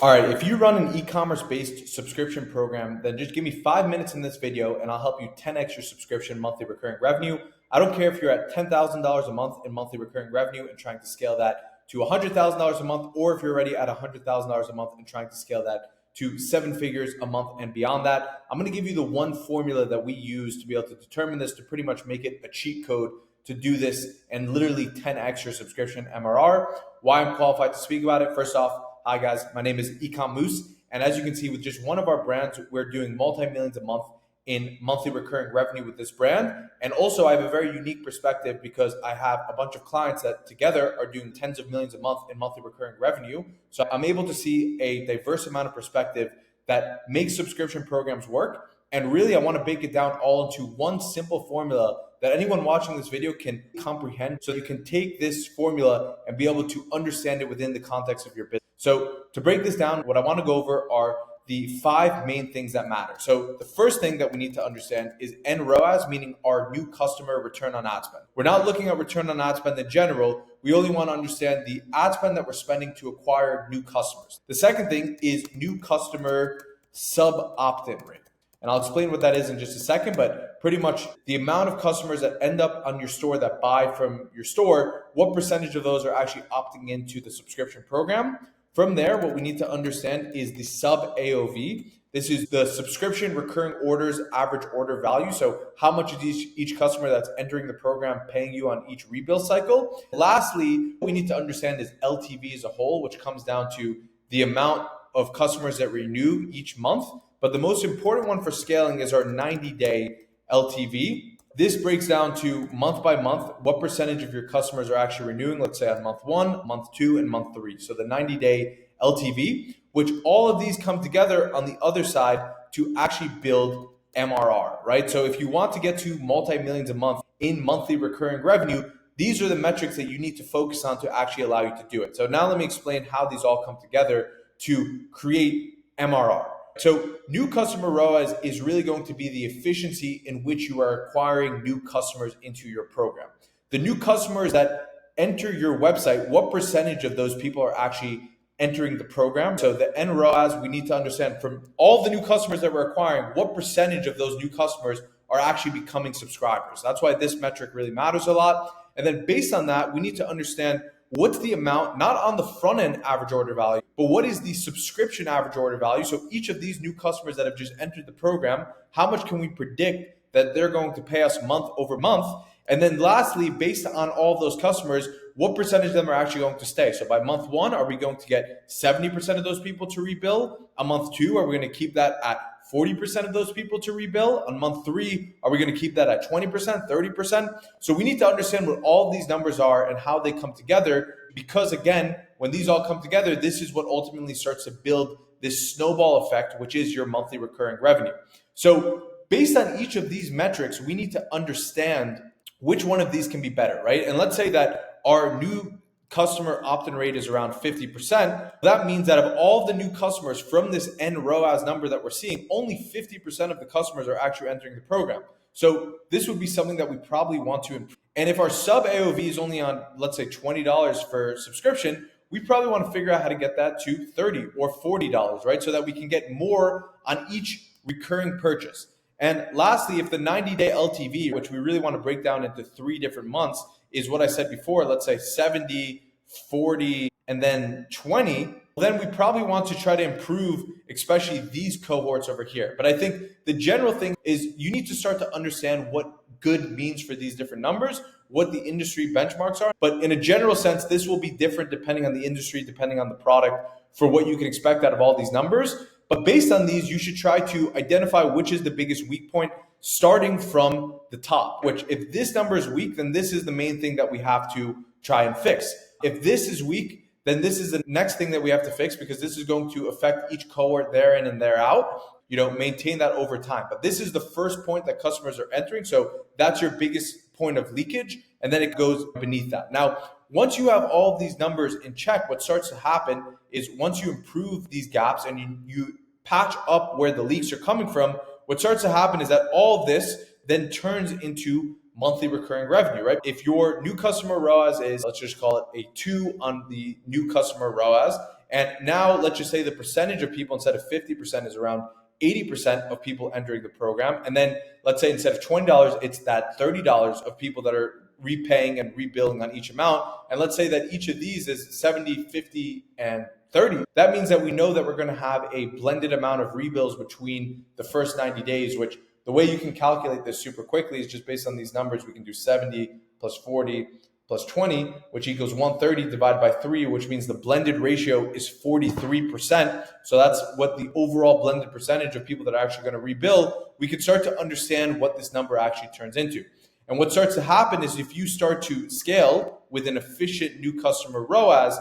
All right, if you run an e-commerce based subscription program, then just give me 5 minutes in this video and I'll help you 10x your subscription monthly recurring revenue. I don't care if you're at $10,000 a month in monthly recurring revenue and trying to scale that to $100,000 a month, or if you're already at $100,000 a month and trying to scale that to seven figures a month and beyond that. I'm going to give you the one formula that we use to be able to determine this, to pretty much make it a cheat code to do this and literally 10x your subscription MRR. Why I'm qualified to speak about it? First off, hi guys, my name is Ecom Moose, and as you can see with just one of our brands, we're doing multi-millions a month in monthly recurring revenue with this brand. And also I have a very unique perspective because I have a bunch of clients that together are doing tens of millions a month in monthly recurring revenue. So I'm able to see a diverse amount of perspective that makes subscription programs work. And really, I want to break it down all into one simple formula that anyone watching this video can comprehend, so you can take this formula and be able to understand it within the context of your business. So to break this down, what I want to go over are the five main things that matter. So the first thing that we need to understand is NROAS, meaning our new customer return on ad spend. We're not looking at return on ad spend in general. We only want to understand the ad spend that we're spending to acquire new customers. The second thing is new customer sub opt-in rate. And I'll explain what that is in just a second, but pretty much the amount of customers that end up on your store that buy from your store, what percentage of those are actually opting into the subscription program? From there, what we need to understand is the sub AOV. This is the subscription recurring orders average order value. So how much is each customer that's entering the program paying you on each rebill cycle? Lastly, what we need to understand is LTV as a whole, which comes down to the amount of customers that renew each month. But the most important one for scaling is our 90-day LTV. This breaks down to month by month, what percentage of your customers are actually renewing, let's say on month 1, month 2, and month 3. So the 90-day LTV, which all of these come together on the other side to actually build MRR, right? So if you want to get to multi-millions a month in monthly recurring revenue, these are the metrics that you need to focus on to actually allow you to do it. So now let me explain how these all come together to create MRR. So new customer ROAS is really going to be the efficiency in which you are acquiring new customers into your program. The new customers that enter your website, what percentage of those people are actually entering the program? So the NROAS, we need to understand from all the new customers that we're acquiring, what percentage of those new customers are actually becoming subscribers. That's why this metric really matters a lot. And then based on that, we need to understand what's the amount, not on the front end average order value, but what is the subscription average order value? So each of these new customers that have just entered the program, how much can we predict that they're going to pay us month over month? And then lastly, based on all of those customers, what percentage of them are actually going to stay? So by month 1, are we going to get 70% of those people to rebill? On month 2, are we going to keep that at 40% of those people to rebill? On month 3, are we going to keep that at 20%, 30%? So we need to understand what all these numbers are and how they come together, because again, when these all come together, this is what ultimately starts to build this snowball effect, which is your monthly recurring revenue. So based on each of these metrics, we need to understand which one of these can be better, right? And let's say that our new customer opt-in rate is around 50%. That means that of all the new customers from this NROAS number that we're seeing, only 50% of the customers are actually entering the program. So this would be something that we probably want to improve. And if our sub AOV is only on, let's say $20 for subscription, we probably want to figure out how to get that to $30 or $40, right? So that we can get more on each recurring purchase. And lastly, if the 90-day LTV, which we really want to break down into 3 different months, is what I said before, let's say 70, 40, and then 20, then we probably want to try to improve, especially these cohorts over here. But I think the general thing is you need to start to understand what good means for these different numbers, what the industry benchmarks are. But in a general sense, this will be different depending on the industry, depending on the product, for what you can expect out of all these numbers. But based on these, you should try to identify which is the biggest weak point, starting from the top, which if this number is weak, then this is the main thing that we have to try and fix. If this is weak, then this is the next thing that we have to fix, because this is going to affect each cohort there in and there out. Maintain that over time. But this is the first point that customers are entering. So that's your biggest point of leakage. And then it goes beneath that. Now, once you have all of these numbers in check, what starts to happen is once you improve these gaps and you patch up where the leaks are coming from, what starts to happen is that all of this then turns into monthly recurring revenue, right? If your new customer ROAS is, let's just call it a 2 on the new customer ROAS, And now let's just say the percentage of people instead of 50% is around 80% of people entering the program. And then let's say instead of $20, it's that $30 of people that are repaying and rebilling on each amount. And let's say that each of these is 70, 50, and 30. That means that we know that we're going to have a blended amount of rebills between the first 90 days, which the way you can calculate this super quickly is just based on these numbers. We can do 70 plus 40 plus 20, which equals 130 divided by 3, which means the blended ratio is 43%. So that's what the overall blended percentage of people that are actually going to rebill. We can start to understand what this number actually turns into. And what starts to happen is if you start to scale with an efficient new customer ROAS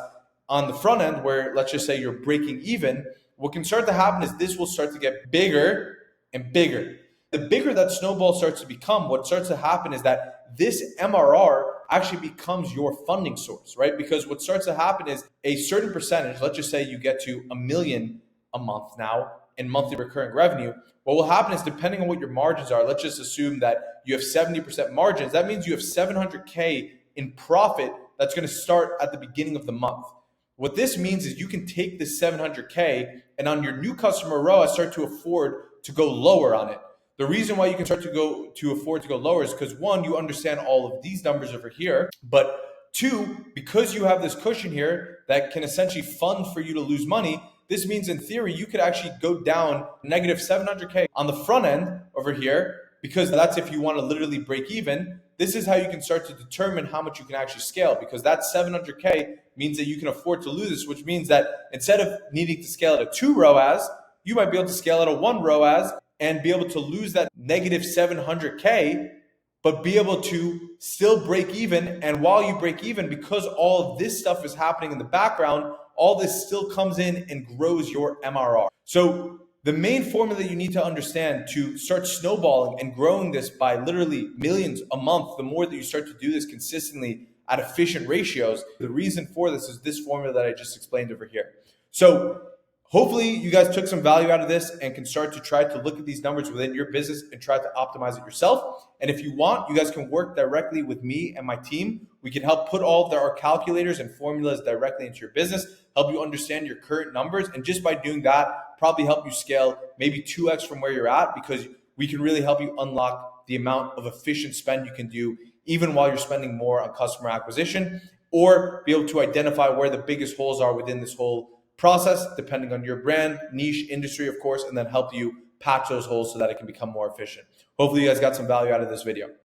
on the front end, where let's just say you're breaking even, what can start to happen is this will start to get bigger and bigger. The bigger that snowball starts to become, what starts to happen is that this MRR actually becomes your funding source, right? Because what starts to happen is a certain percentage, let's just say you get to $1 million a month now in monthly recurring revenue. What will happen is depending on what your margins are, let's just assume that you have 70% margins. That means you have $700K in profit that's going to start at the beginning of the month. What this means is you can take this $700K and on your new customer ROAS start to afford to go lower on it. The reason why you can start to afford to go lower is because one, you understand all of these numbers over here, but two, because you have this cushion here that can essentially fund for you to lose money, this means in theory, you could actually go down negative $700K on the front end over here, because that's if you want to literally break even. This is how you can start to determine how much you can actually scale, because that $700K means that you can afford to lose this, which means that instead of needing to scale at a 2 ROAS, you might be able to scale at a 1 ROAS and be able to lose that negative $700K, but be able to still break even. And while you break even, because all of this stuff is happening in the background, all this still comes in and grows your MRR. So the main formula you need to understand to start snowballing and growing this by literally millions a month, the more that you start to do this consistently at efficient ratios, the reason for this is this formula that I just explained over here. So hopefully you guys took some value out of this and can start to try to look at these numbers within your business and try to optimize it yourself. And if you want, you guys can work directly with me and my team. We can help put all of our calculators and formulas directly into your business, help you understand your current numbers. And just by doing that, probably help you scale maybe 2x from where you're at, because we can really help you unlock the amount of efficient spend you can do even while you're spending more on customer acquisition, or be able to identify where the biggest holes are within this whole process, depending on your brand, niche, industry, of course, and then help you patch those holes so that it can become more efficient. Hopefully you guys got some value out of this video.